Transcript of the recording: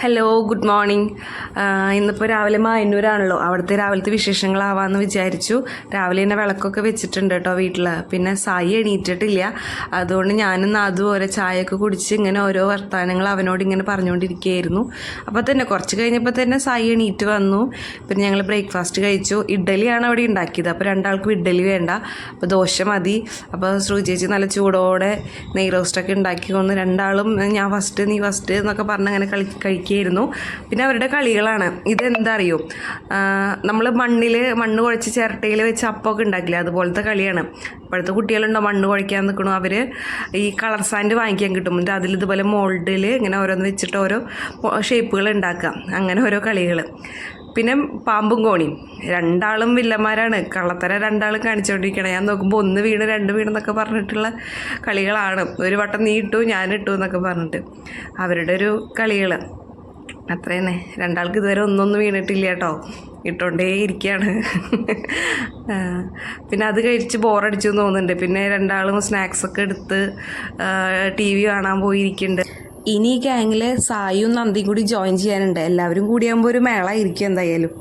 Hello, good morning. ഇന്നിപ്പോൾ രാവിലെ മായന്നൂരാണല്ലോ. അവിടുത്തെ രാവിലത്തെ വിശേഷങ്ങളാവാമെന്ന് വിചാരിച്ചു. രാവിലെ തന്നെ വിളക്കൊക്കെ വെച്ചിട്ടുണ്ട് കേട്ടോ വീട്ടിൽ. പിന്നെ സായി എണീറ്റിട്ടില്ല. അതുകൊണ്ട് ഞാനും അതുപോലെ ചായയൊക്കെ കുടിച്ച് ഇങ്ങനെ ഓരോ വർത്തമാനങ്ങൾ അവനോട് ഇങ്ങനെ പറഞ്ഞുകൊണ്ടിരിക്കുകയായിരുന്നു. അപ്പോൾ തന്നെ കുറച്ച് കഴിഞ്ഞപ്പോൾ തന്നെ സായി എണീറ്റ് വന്നു. പിന്നെ ഞങ്ങൾ ബ്രേക്ക്ഫാസ്റ്റ് കഴിച്ചു. ഇഡ്ഡലിയാണ് അവിടെ ഉണ്ടാക്കിയത്. അപ്പോൾ രണ്ടാൾക്കും ഇഡ്ഡലി വേണ്ട, അപ്പോൾ ദോശ മതി. അപ്പോൾ ശ്രുതി ചേച്ചി നല്ല ചൂടോടെ നെയ് റോസ്റ്റൊക്കെ ഉണ്ടാക്കി കൊണ്ട് രണ്ടാളും ഞാൻ ഫസ്റ്റ് നീ ഫസ്റ്റ് എന്നൊക്കെ പറഞ്ഞ് അങ്ങനെ കഴിക്കുക. പിന്നെ അവരുടെ കളികളാണ്. ഇതെന്താ അറിയോ, നമ്മൾ മണ്ണ് കുഴച്ച് ചിരട്ടയിൽ വെച്ച് അപ്പമൊക്കെ ഉണ്ടാക്കില്ല, അതുപോലത്തെ കളിയാണ്. ഇപ്പോഴത്തെ കുട്ടികളുണ്ടോ മണ്ണ് കുഴയ്ക്കാൻ നിൽക്കണോ, അവർ ഈ കളർ സാൻഡ് വാങ്ങിക്കാൻ കിട്ടും. എന്നിട്ട് അതിൽ ഇതുപോലെ മോൾഡിൽ ഇങ്ങനെ ഓരോന്ന് വെച്ചിട്ട് ഓരോ ഷേപ്പുകൾ ഉണ്ടാക്കാം. അങ്ങനെ ഓരോ കളികൾ. പിന്നെ പാമ്പും കോണിയും. രണ്ടാളും വില്ലന്മാരാണ്. കള്ളത്തര രണ്ടാളും കാണിച്ചുകൊണ്ടിരിക്കണം. ഞാൻ നോക്കുമ്പോൾ ഒന്ന് വീണ് രണ്ട് വീണെന്നൊക്കെ പറഞ്ഞിട്ടുള്ള കളികളാണ്. ഒരു വട്ടം നീ ഇട്ടു ഞാനിട്ടു എന്നൊക്കെ പറഞ്ഞിട്ട് അവരുടെ ഒരു കളികൾ അത്ര തന്നെ. രണ്ടാൾക്ക് ഇതുവരെ ഒന്നൊന്നും വീണിട്ടില്ല കേട്ടോ, ഇട്ടുകൊണ്ടേ ഇരിക്കുകയാണ്. പിന്നെ അത് കഴിച്ച് ബോറടിച്ചു എന്ന് തോന്നുന്നുണ്ട്. പിന്നെ രണ്ടാളും സ്നാക്സൊക്കെ എടുത്ത് TV കാണാൻ പോയിരിക്കുന്നുണ്ട്. ഇനി ഈ ഗ്യാങ്ങിൽ സായും നന്ദിയും കൂടി ജോയിൻ ചെയ്യാനുണ്ട്. എല്ലാവരും കൂടിയാകുമ്പോൾ ഒരു മേള ആയിരിക്കും എന്തായാലും.